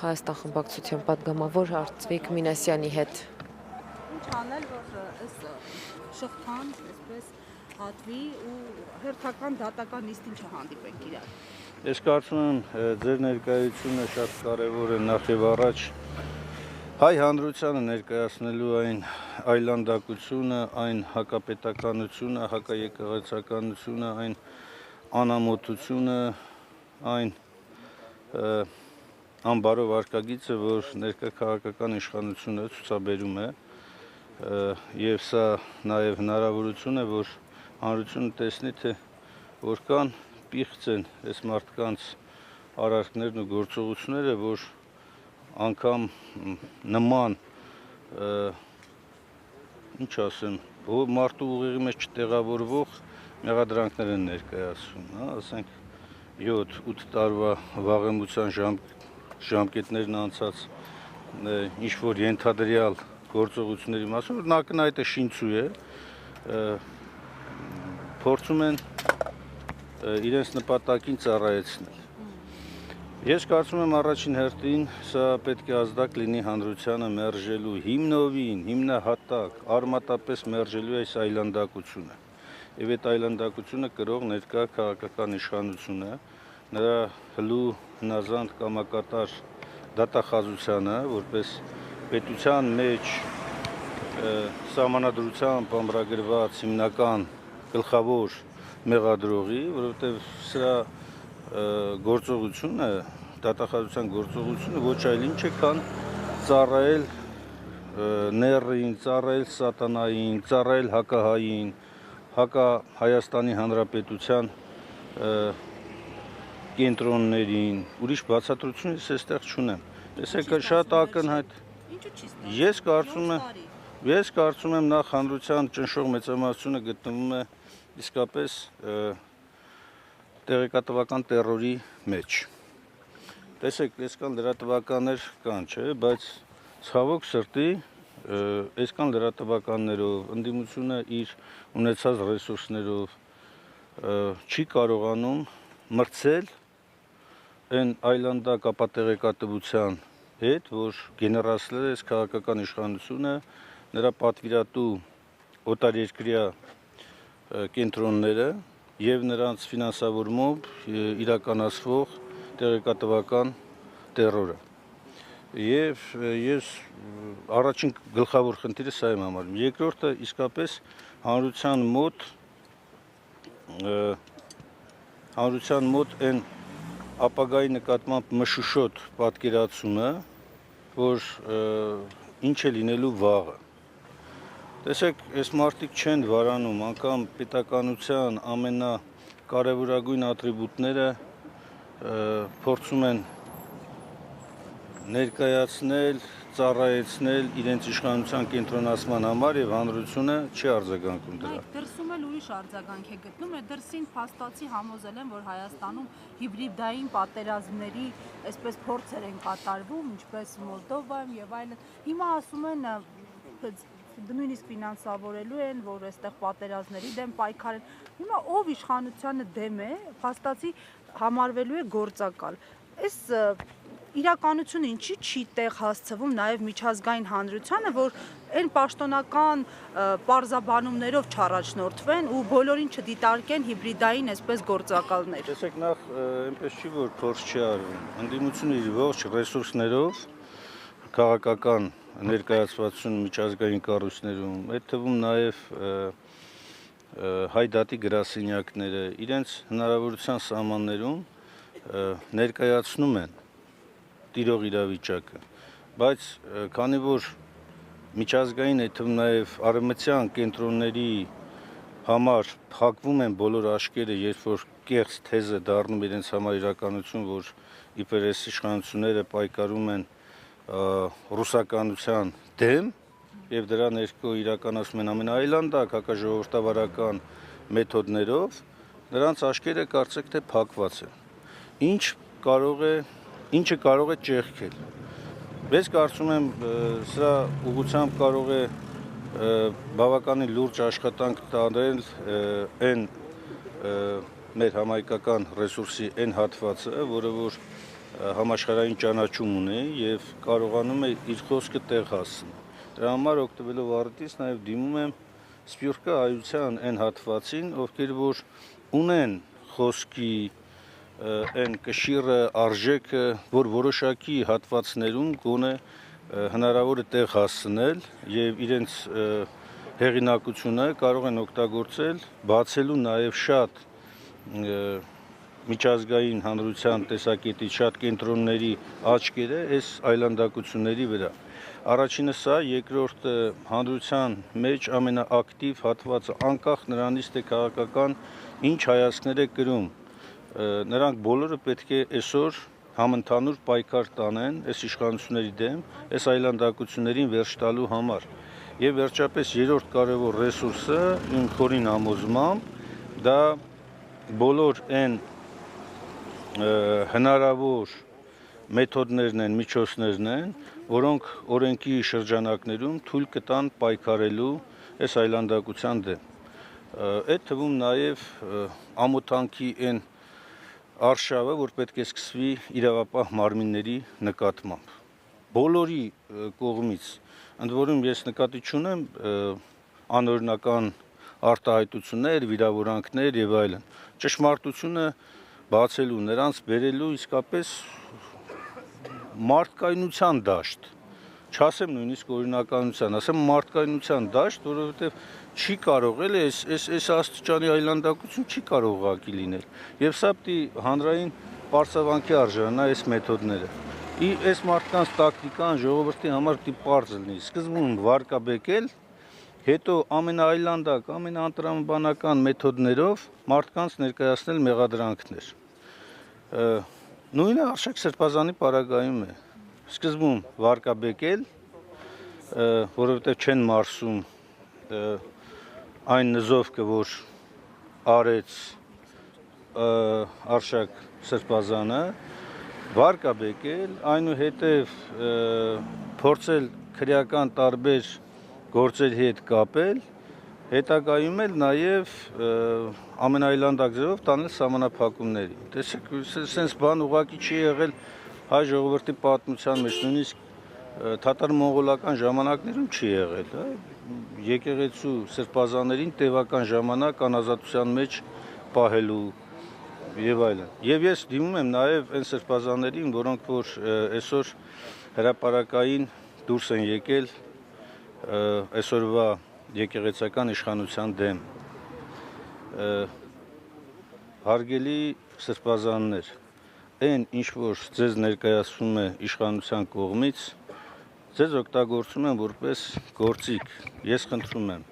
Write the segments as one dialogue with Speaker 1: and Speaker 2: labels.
Speaker 1: Հայաստան խմբակցության պատգամավոր Արծվիկ Մինասյանի հետ։
Speaker 2: Ինչ անել, որ այս շղթան, այսպես հատվի ու հերթական դատական նիստին չհանդիպենք իրար։
Speaker 3: Ես կարծում եմ ձեր ներկայությունը շատ կարևոր է նախ եւ առաջ հայ հանրությանը ներկայացնելու այն այլանդակությունը, այն հակապետականությունը, հակաեկեղեցականությունը, այն անամոթությունը, այն անբարո վարքագիծը, որ ներկա քաղաքական իշխանությունը ցուցաբերում է, եւ սա նաեւ հնարավորություն է, որ հանրությունը տեսնի, թե որքան պիղծ են այս մարդկանց արարքներն ու գործողությունները, որ անգամ նման ինչ ասեմ, մարդու ուղեղի մեջ չտեղավորվող մեղադրանքներ են ներկայացվում, հա, ասենք 7-8 տարվա վաղեմության ժամկետներն անցած ինչ որ ենթադրյալ գործողությունների մասին, որ ակնհայտը շինծու է, փորձում են իրենց նպատակին ծառայեցնել։ Ես կարծում եմ առաջին հերթին սա պետք է ազդակ լինի հանրությանը մերժելու հիմնովին, հիմնահատակ, արմատապես մերժելու այս այլանդակությունը։ Եվ այդ այլանդակությունը կրող ներկա քաղաքական իշխանությունը, նրա հլու հնազանդ կամակատար դատախազությանը, որպես պետության մեջ սահմանադրությամբ ամրագրված հիմնական գլխավոր մեղադրողի, որովհետև սրա գործողությունը, դատախազության գործողությունը ոչ այլ ինչ է, քան ծառայել նեռին, ծառայել սատանային, ծառայել հակահային, Հայաստանի Հանրապետության կենտրոններին, ուրիշ բացատրություն ես այստեղ չունեմ։ Տեսեք, շատ ակնհայտ։ Ես կարծում եմ նախ հանրության ճնշող մեծամասնությունը գտնվում է իսկապես տեղեկատվական տերորի մեջ։ Տեսեք, այսքան լրատվականներ կան, չէ, բայց ցավոք սրտի այսքան լրատվականներով ընդդիմությունը իր ունեցած ռեսուրսներով չի կարողանում մրցել այն այլանդակ ապատեղեկատվության հետ, որ գեներացրել է այս քաղաքական իշխանությունը, նրա պատվիրատու օտարերկրյա կենտրոնները եւ նրանց ֆինանսավորմամբ իրականացվող տեղեկատվական տերորը։ Եվ ես առաջին գլխավոր խնդիրը սա եմ համարում։ Երկրորդը իսկապես հանրության մոտ այն ապագայի նկատմամբ մշուշոտ պատկերացումը, որ ինչ է լինելու վաղը։ Տեսեք, այս մարդիկ չեն վարանում, անգամ պետականության ամենակարևորագույն ատրիբուտները փորձում են ներկայացնել, ծառայեցնել իրենց իշխանության կենտրոնացման համար եւ հանրությունը չի արձագանքում դրա։
Speaker 2: Այդ դրսում էլ ուրիշ արձագանք է գտնում, այդ դրսին փաստացի համոզել են, որ Հայաստանում հիբրիդային պատերազմների այսպես փորձեր են կատարվում, ինչպես Մոլդովայում եւ այլն։ Հիմա ասում են նույնիսկ ֆինանսավորելու են, որ այստեղ պատերազմների դեմ պայքարեն։ Հիմա ով իշխանությանը դեմ է, փաստացի համարվելու է գործակալ։ Այս իրականությունը ինչի չի տեղ հասցվում նաև միջազգային հանրությանը, որ այն պաշտոնական պարզաբանումներով չառաջնորդվեն ու բոլորին չդիտարկեն հիբրիդային այսպես գործակալներ։
Speaker 3: Տեսեք, նախ այնպես չի, որ փորձ չի արվում։ Ընդդիմությունը իր ողջ ռեսուրսներով քաղաքական ներկայացվածություն միջազգային կառույցներում, այդ թվում նաև հայ դատի գրասենյակները իրենց հնարավորության սահմաններում ներկայացնում են տիրող իրավիճակը, բայց քանի որ միջազգային, այդ թվում նաև արևմտյան կենտրոնների համար փակվում են բոլոր աշկերը, երբ որ կեղծ թեզը դառնում իրենց համար իրականություն, որ իբր այս իշխանությունները պայքարում են ռուսականության դեմ եւ դրա ներքո իրականացում են ամենաայլանդակ հակաժողովրդավարական մեթոդներով, նրանց աշկերը կարծեք թե փակված են։ Ինչը կարող է ճեղքել։ Ես կարծում եմ սրա ուղղությամբ կարող է բավականին լուրջ աշխատանք տարել այն մեր համայնքական ռեսուրսի այն հատվածը, որը որ համաշխարհային ճանաչում ունի եւ կարողանում է իր խոսքը տեղ հասցնել։ Դրա համար օգտվելով առիթից նաեւ դիմում եմ Սփյուռքի հայության այն հատվածին, ովքեր որ ունեն խոսքի այն կշիռը, արժեքը, որ որոշակի հատվածներում գոնե հնարավոր է տեղ հասցնել եւ իրենց հեղինակությունը կարող են օգտագործել, բացելու նաեւ շատ միջազգային հանրության տեսակետից շատ կենտրոնների աչքերը այս այլանդակությունների վրա։ Առաջինը սա, երկրորդը հանրության մեջ ամենաակտիվ հատվածը, անկախ նրանից թե քաղաքական ինչ հայացքներ է կրում, նրանք բոլորը պետք է այսօր համընդհանուր պայքար տանեն այս իշխանությունների դեմ, այս այլանդակություններին վերջ տալու համար։ Եվ վերջապես երրորդ կարևոր ռեսուրսը իմ խորին համոզմամբ դա բոլոր այն հնարավոր մեթոդներն են, միջոցներն են, որոնք օրենքի շրջանակներում թույլ կտան պայքարելու այս այլանդակության դեմ։ Այդ թվում նաև ամոթանքի այն արշավը, որ պետք է սկսվի իրավապահ մարմինների նկատմամբ։ Բոլորի կողմից, ընդ որում ես նկատի չունեմ անօրինական արտահայտություններ, վիրավորանքներ եւ այլն։ Ճշմարտությունը բացելու, նրանց բերելու իսկապես մարդկայնության դաշտ, չասեմ նույնիսկ օրինականության, ասեմ մարդկայնության դաշտ, որովհետև չի կարող էլ այս աստիճանի այլանդակություն չի կարող ուղղակի լինել։ Եվ սա պիտի հանրային պարծավանքի արժանանա այս մեթոդները։ Այս մարդկանց տակտիկան ժողովրդի համար պիտի պարզ լինի։ Սկզբում վարկաբեկել, հետո ամենաայլանդակ, ամենաանտրամաբանական մեթոդներով մարդկանց ներկայացնել մեղադրանքներ։ Նույնը Արշակ Սրբազանի պարագայում է։ Սկզբում վարկաբեկել, որովհետև չեն մարսում այն նզովքը, որ արեց Արշակ Սրբազանը, վարկաբեկել, այնուհետև փորձել քրեական տարբեր գործերի հետ կապել, հետագայում էլ նաև ամենաայլանդակ ձևով տանել սահմանափակումների։ Տեսեք, sense բան ուղղակի չի եղել հայ ժողովրդի պատմության մեջ, նույնիսկ թաթար-մոնղոլական ժամանակներում չի եղել, եկեղեցու սրբազաներին տևական ժամանակ անազատության մեջ պահելու եւ այլն։ Եվ ես դիմում եմ նաև այն սրբազաներին, որոնք որ այսօր հրապարակային դուրս են եկել այսօրվա եկեղեցական իշխանության դեմ։ Հարգելի սրբազաններ, այն ինչ որ ձեզ ներկայացվում է իշխանության կողմից, ձեզ օգտագործում են որպես գործիք։ Ես խնդրում եմ,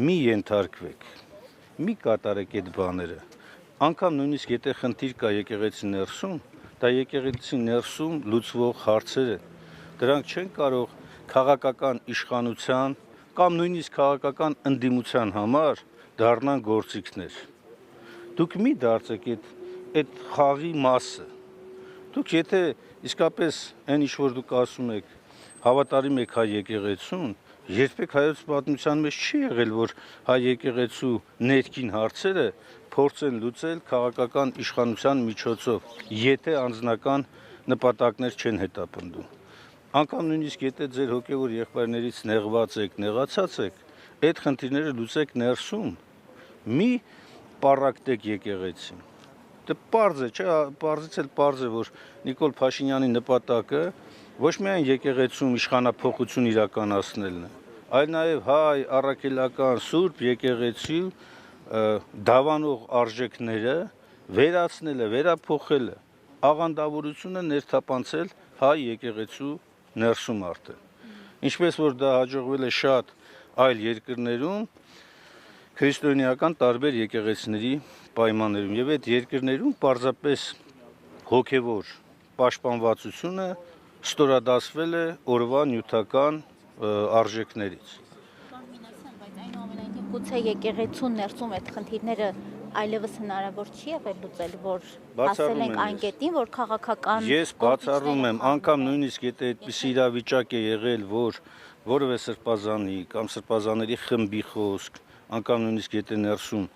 Speaker 3: մի ենթարկվեք, մի կատարեք այդ բաները։ Անկամ նույնիսկ եթե խնդիր կա եկեղեցի ներսում, դա եկեղեցի ներսում լուծվող հարցեր են։ Դրանք չեն կարող քաղաքական իշխանության կամ նույնիսկ քաղաքական ընդդիմության համար դառնան գործիքներ։ Դուք մի դարձեք այդ խաղի մասը։ Դուք եթե իսկապես այն ինչ որ դուք ասում եք, հավատարիմ եք հայ եկեղեցուն, երբեք հայոց պատմության մեջ չի եղել, որ հայ եկեղեցու ներքին հարցերը փորձեն լուծել քաղաքական իշխանության միջոցով, եթե անձնական նպատակներ չեն հետապնդում։ Անկամ նույնիսկ եթե ձեր հոգևոր եղբայրներից նեղված եք, նեղացած եք, այդ խնդիրները լուծեք ներսում, մի պառակտեք եկեղեցին։ Դե պարզ է, չէ, պարզից էլ պարզ է, որ Նիկոլ Փաշինյանի նպատակը ոչ միայն եկեղեցում իշխանափոխություն իրականացնելն է, այլ նաև հայ առաքելական սուրբ եկեղեցի դավանող արժեքները վերացնելը, վերափոխելը, աղանդավորությունը ներթափանցել հայ եկեղեցու ներսում արդեն։ Ինչպես որ դա հաջողվել է շատ այլ երկրներում, քրիստոնեական տարբեր եկեղեցիների պայմաններում, եւ այդ երկրներում պարզապես հոգևոր պաշտպանվածությունը ստորադասվել է օրվա նյութական արժեքներից։
Speaker 4: Բայց այնուամենայնիվ գուցե եկեղեցու ներսում այդ խնդիրները այլևս հնարավոր չի եղել լուծել, որ հասել ենք այն կետին, որ քաղաքական
Speaker 3: Ես բացառում եմ, անգամ նույնիսկ եթե այդպիսի իրավիճակ է եղել, որ որևէ սրբազանի կամ սրբազաների խմբի խոսք, անգամ նույնիսկ եթե ներսում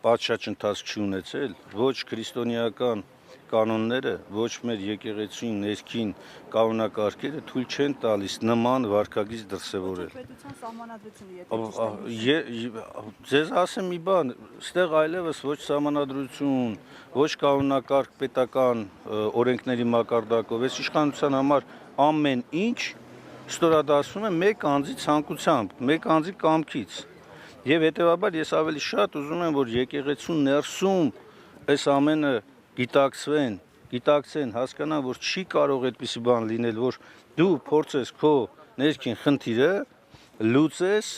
Speaker 3: պատշաճ ընթացք չի ունեցել, ոչ քրիստոնեական կանոնները, ոչ մեր եկեղեցին ներքին կանոնակարգերը թույլ չեն տալիս նման վարքագիծ դրսևորել։
Speaker 2: Պետության սահմանադրությունը եթե
Speaker 3: Ձեզ ասեմ մի բան, ստեղ այլևս ոչ սահմանադրություն, ոչ կանոնակարգ պետական օրենքների մակարդակով, այս իշխանության համար ամեն ինչ ստորադասվում է մեկ անձի ցանկությամբ, մեկ անձի կամքից։ Եվ հետևաբար ես ավելի շատ ուզում եմ, որ եկեղեցու ներսում այս ամենը գիտակցեն, հասկանան, որ չի կարող այդպիսի բան լինել, որ դու փորձես քո ներքին խնդիրը լուծես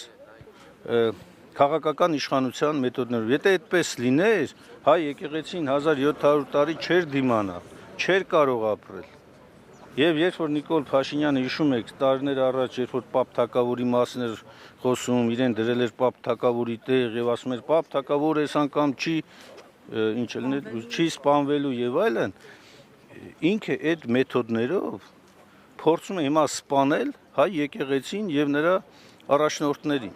Speaker 3: քաղաքական իշխանության մեթոդներով։ Եթե այդպես լիներ, հայ եկեղեցին 1700 տարի չէր դիմանա, չէր կարող ապրել։ Եվ երբ որ Նիկոլ Փաշինյանը հիշում եք տարիներ առաջ, երբ որ Պապ Թագավորի մասին էր խոսում, իրեն դրել էր Պապ Թագավորի տեղ եւ ասում էր Պապ Թագավորը այս անգամ չի սպանվելու եւ այլն, ինքը այդ մեթոդներով փորձում է հիմա սպանել հայ եկեղեցին եւ նրա առաջնորդներին։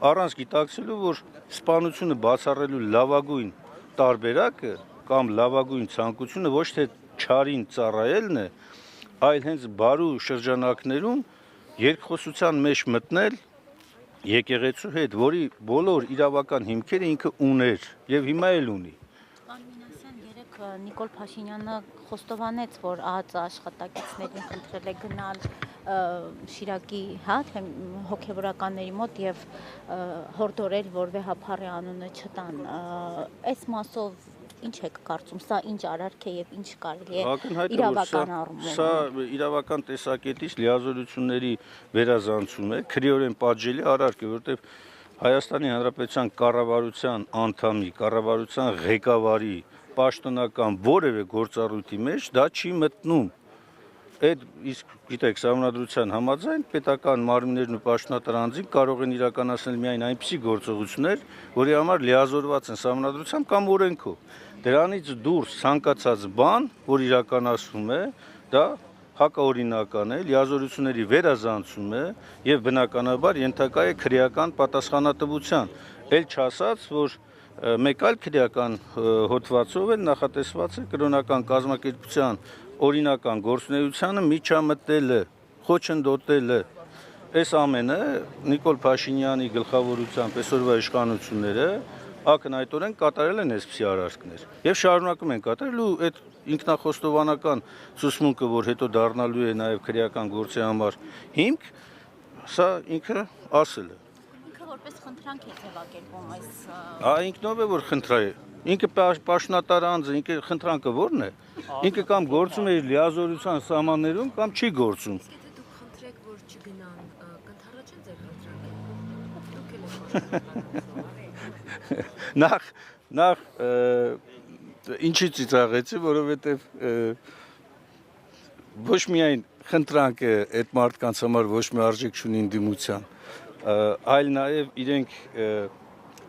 Speaker 3: Առանց գիտակցելու, որ սպանությունը բացառելու լավագույն տարբերակը կամ լավագույն ցանկությունը ոչ թե չարին ծառայելն է, այլ հենց բարու շրջանակներում երկխոսության մեջ մտնել եկեղեցու հետ, որի բոլոր իրավական հիմքերը ինքը ուներ եւ հիմա էլ ունի։
Speaker 4: Պարոն Մինասյան, երեք Նիկոլ Փաշինյանը խոստովանեց, որ ԱԱԾ աշխատակիցներին խնդրել է գնալ Շիրակի թե հոգևորականների մոտ եւ հորդորել, որ վեհափառի անունը չտան։ Այս մասով ինչ եք կարծում, սա ինչ արարք է եւ ինչ կարելի է իրավական առումով։
Speaker 3: Սա իրավական տեսակետից լիազորությունների վերազանցում է, քրեորեն պատժելի արարք է, որովհետեւ Հայաստանի Հանրապետության կառավարության անդամի, կառավարության ղեկավարի պաշտոնական որևէ գործառույթի մեջ դա չի մտնում։ Այդ իսկ գիտեք, սահմանադրության համաձայն պետական մարմիններն ու պաշտոնատար անձինք կարող են իրականացնել միայն այնպիսի գործողություններ, որի համար լիազորված են սահմանադրությամբ կամ օրենքով։ Դրանից դուրս ցանկացած բան, որ իրականացվում է, դա հակաօրինական է, լիազորությունների վերազանցում է եւ բնականաբար ենթակա է քրեական պատասխանատվության։ Էլ չասած, որ մեկ այլ քրեական հոդվածով էլ նախատեսված է կրոնական կազմակերպության օրինական գործունեությանը միջամտելը, խոչընդոտելը։ Այս ամենը Նիկոլ Փաշինյանի գլխավորությամբ այսօրվա իշխանությունները ակնհայտորեն կատարել են այսպիսի արարքներ եւ շարունակում են կատարել ու այդ ինքնախոստովանական ցուցմունքը, որ հետո դառնալու է նաեւ քրեական գործի համար հիմք, սա ինքը ասել է։
Speaker 4: Ինքը որպես խնդրանք է ձևակերպում այս։
Speaker 3: Ինքնով է որ խնդրայ։ Ինքը պաշտոնատար անձը, ինքը խնդրանքը ո՞րն է։ Ինքը կամ գործում է իր լիազորության սահմաններում կամ չի գործում։
Speaker 1: Եթե դուք խնդրեք, որ չգնան, կընդառաջեն ձեր խնդրանքը։
Speaker 3: Նախ ինչի ծիծաղեցի, որովհետև ոչ միայն խնդրանքը այդ մարդկանց համար ոչ մի արժեք չունի ընդդիմության, այլ նաև իրենք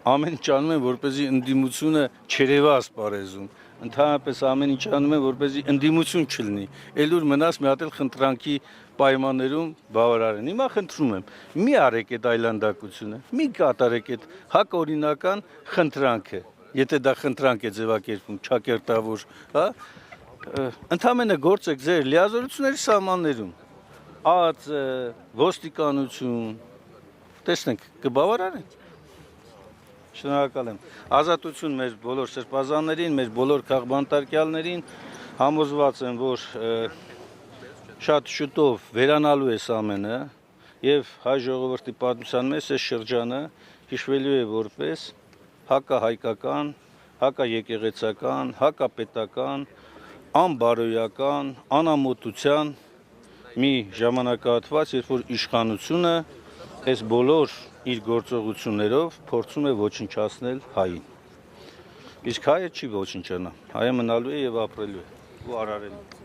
Speaker 3: ամեն ինչ անում են, որպեսզի ընդդիմությունը չերևա ասպարեզում, ընդհանրապես ամեն ինչ անում են, որպեսզի ընդդիմություն չլինի, էլ ուր մնաց մի հատ էլ խնդրանքի պայմաններում բավարարեն։ Հիմա խնդրում եմ, մի արեք այդ այլանդակությունը, մի կատարեք այդ հակօրինական խնդրանքը, եթե դա խնդրանք է ձևակերպում, չակերտավոր, հա, ընդհանրապես գործեք ձեր լիազորությունների սահմաններում, ԱԱԾ, ոստիկանություն, տեսնենք, կբավարարեն։ Շնորհակալ եմ։ Ազատություն մեր բոլոր սրբազաններին, մեր բոլոր քաղբանտարկյալներին, համոզված եմ, որ շատ շուտով վերանալու է ամենը եւ հայ ժողովրդի պատմության մեջ այս շրջանը հիշվելու է որպես հակահայկական, հակաեկեղեցական, հակապետական, անբարոյական, անամոթության մի ժամանակահատված, երբ որ իշխանությունը այս բոլոր իր գործողություններով փորձում է ոչնչացնել հային։ Իսկ հայը չի ոչնչանա, հայը մնալու է եւ ապրելու է ու արարելու։